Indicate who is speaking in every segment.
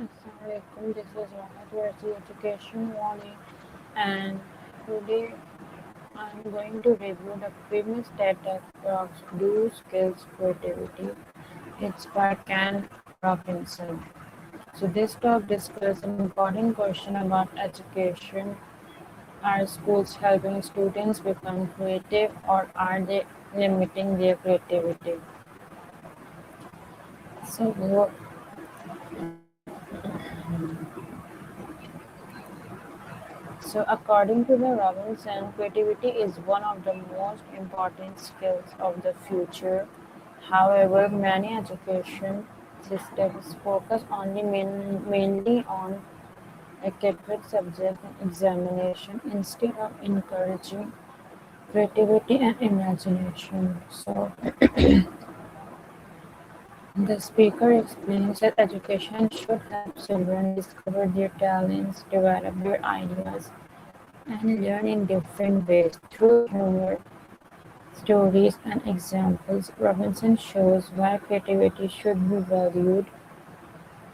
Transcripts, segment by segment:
Speaker 1: Assalamualaikum, this is Rahat Versi Education Warning, and today I'm going to review the famous TED Talks Do Skills Creativity. It's by Ken Robinson. So this talk discusses an important question about education. Are schools helping students become creative or are they limiting their creativity? So So, according to the Robinson, creativity is one of the most important skills of the future. However, many education systems focus mainly on academic subjects and examination instead of encouraging creativity and imagination. So, the speaker explains that education should help children discover their talents, develop their ideas, and learn in different ways through humor, stories, and examples. Robinson shows why creativity should be valued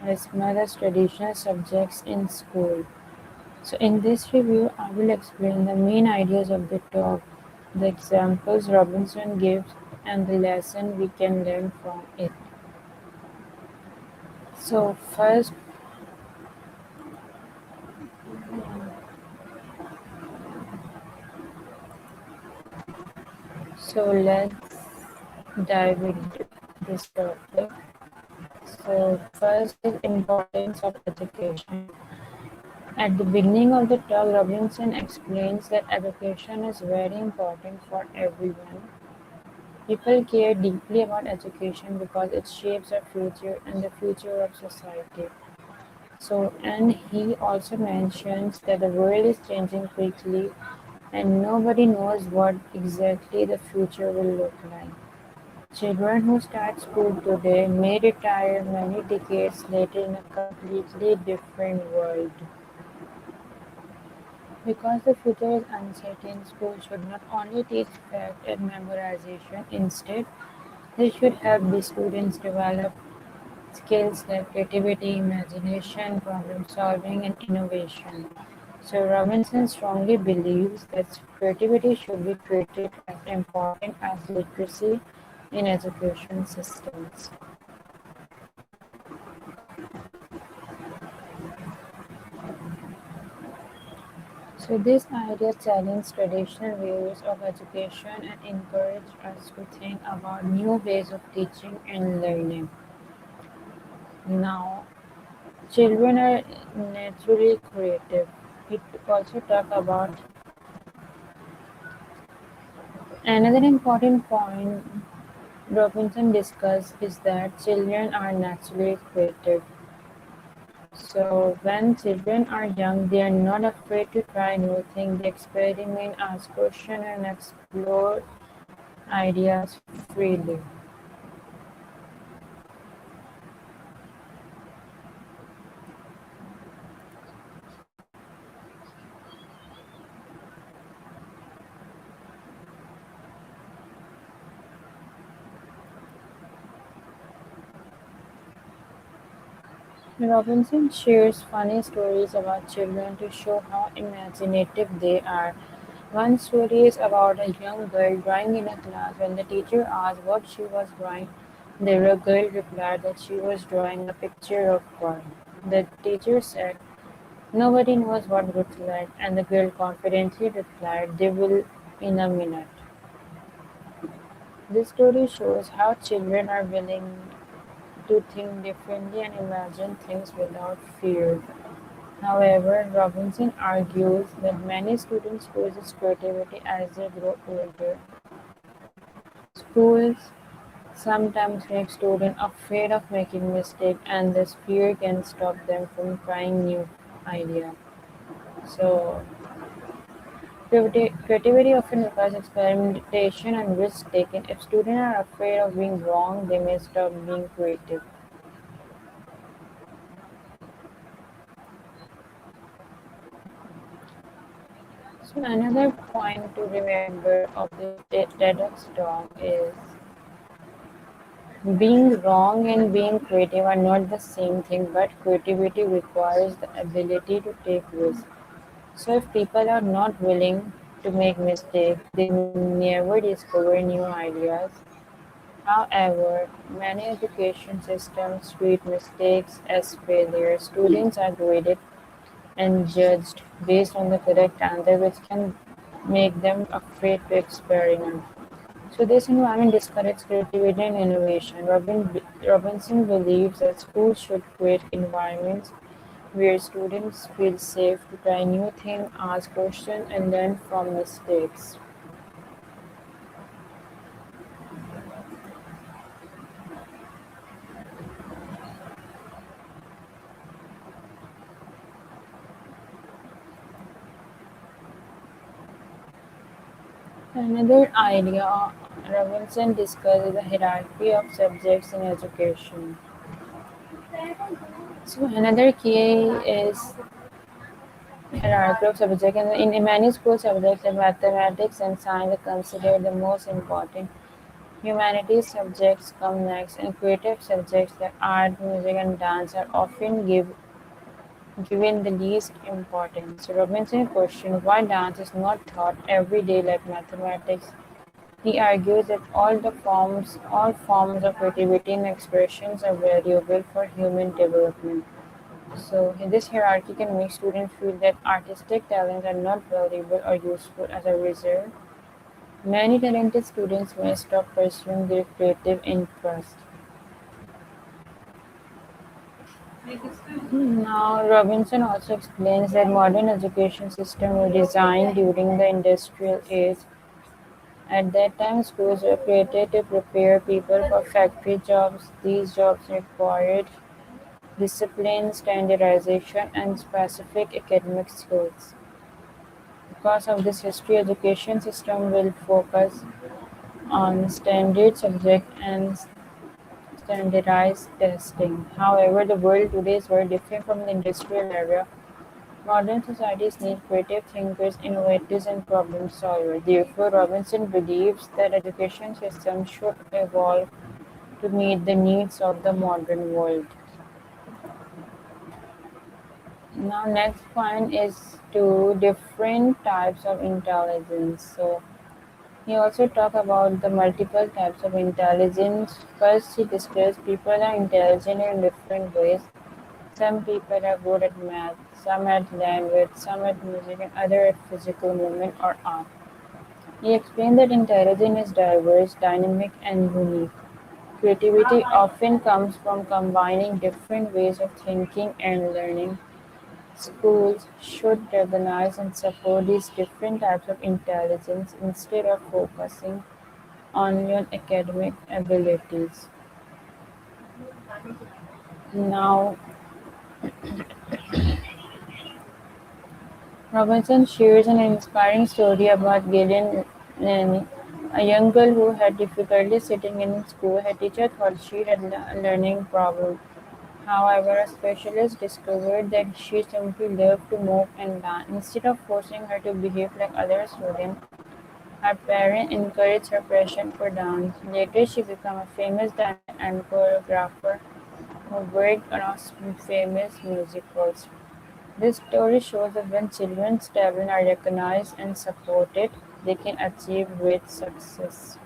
Speaker 1: as much as traditional subjects in school. So, in this review, I will explain the main ideas of the talk, the examples Robinson gives, and the lesson we can learn from it. So, first, let's dive into this topic. So, first is importance of education. At the beginning of the talk, Robinson explains that education is very important for everyone. People care deeply about education because it shapes our future and the future of society. So, and he also mentions that the world is changing quickly and nobody knows what exactly the future will look like. Children who start school today may retire many decades later in a completely different world. Because the future is uncertain, schools should not only teach fact and memorization, instead, they should help the students develop skills like creativity, imagination, problem solving, and innovation. So, Robinson strongly believes that creativity should be treated as important as literacy in education systems. So, this idea challenges traditional views of education and encourage us to think about new ways of teaching and learning. Now, children are naturally creative. It also talk about another important point Robinson discussed is that children are naturally creative. So when children are young, they are not afraid to try new things. They experiment, ask questions, and explore ideas freely. Robinson shares funny stories about children to show how imaginative they are. One story is about a young girl drawing in a class. When the teacher asked what she was drawing, the girl replied that she was drawing a picture of God. The teacher said, "Nobody knows what looks like," and the girl confidently replied, "They will in a minute." This story shows how children are willing to think differently and imagine things without fear. However, Robinson argues that many students lose creativity as they grow older. Schools sometimes make students afraid of making mistakes, and this fear can stop them from trying new ideas. So, creativity often requires experimentation and risk taking. If students are afraid of being wrong, they may stop being creative. So another point to remember of this TEDx talk is Being wrong and being creative are not the same thing, but creativity requires the ability to take risks. So, if people are not willing to make mistakes, they may never discover new ideas. However, many education systems treat mistakes as failures. Students are graded and judged based on the correct answer, which can make them afraid to experiment. So this environment discourages creativity and innovation. Robinson believes that schools should create environments where students feel safe to try new things, ask questions, and learn from mistakes. Another idea Robinson discusses the hierarchy of subjects in education. So another key is hierarchy of subjects. In many school subjects like mathematics and science are considered the most important. Humanities subjects come next, and creative subjects like art, music, and dance are often given the least importance. So Robinson questioned why dance is not taught every day like mathematics. He argues that all forms of creativity and expressions are valuable for human development. So this hierarchy can make students feel that artistic talents are not valuable or useful as a result. Many talented students may stop pursuing their creative interests. Now, Robinson also explains that modern education systems were designed during the industrial age. At that time, schools were created to prepare people for factory jobs. These jobs required discipline, standardization, and specific academic skills. Because of this history, education system will focus on standard subject and standardized testing. However, the world today is very different from the industrial era. Modern societies need creative thinkers, innovators, and problem solvers. Therefore, Robinson believes that education systems should evolve to meet the needs of the modern world. Now, next point is two different types of intelligence. So, he also talk about the multiple types of intelligence. First, he describes people are intelligent in different ways. Some people are good at math, some at language, some at music, and other at physical movement or art. He explained that intelligence is diverse, dynamic, and unique. Creativity often comes from combining different ways of thinking and learning. Schools should recognize and support these different types of intelligence instead of focusing only on academic abilities. Now, Robinson shares an inspiring story about Gillian Laney, a young girl who had difficulty sitting in school. Her teacher thought she had a learning problem. However, a specialist discovered that she simply loved to move and dance. Instead of forcing her to behave like other students, her parents encouraged her passion for dance. Later, she became a famous dancer and choreographer who worked on famous musicals. This story shows that when children's talents are recognized and supported, they can achieve great success.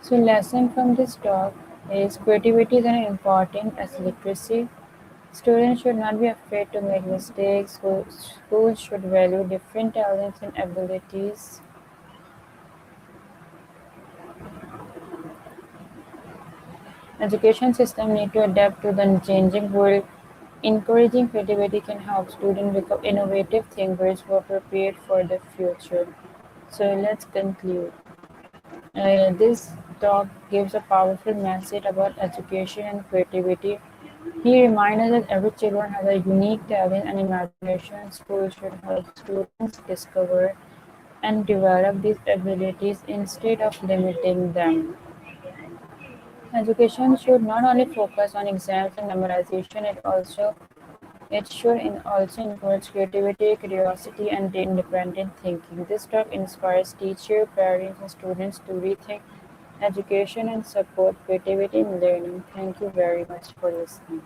Speaker 1: So, lesson from this talk is creativity is as important as literacy. Students should not be afraid to make mistakes. Schools should value different talents and abilities. Education system need to adapt to the changing world. Encouraging creativity can help students become innovative thinkers who are prepared for the future. So let's conclude. This talk gives a powerful message about education and creativity. He reminds us that every child has a unique talent and imagination. Schools should help students discover and develop these abilities instead of limiting them. Education should not only focus on exams and memorization, it should also encourage creativity, curiosity, and independent thinking. This talk inspires teachers, parents, and students to rethink education and support creativity in learning. Thank you very much for listening.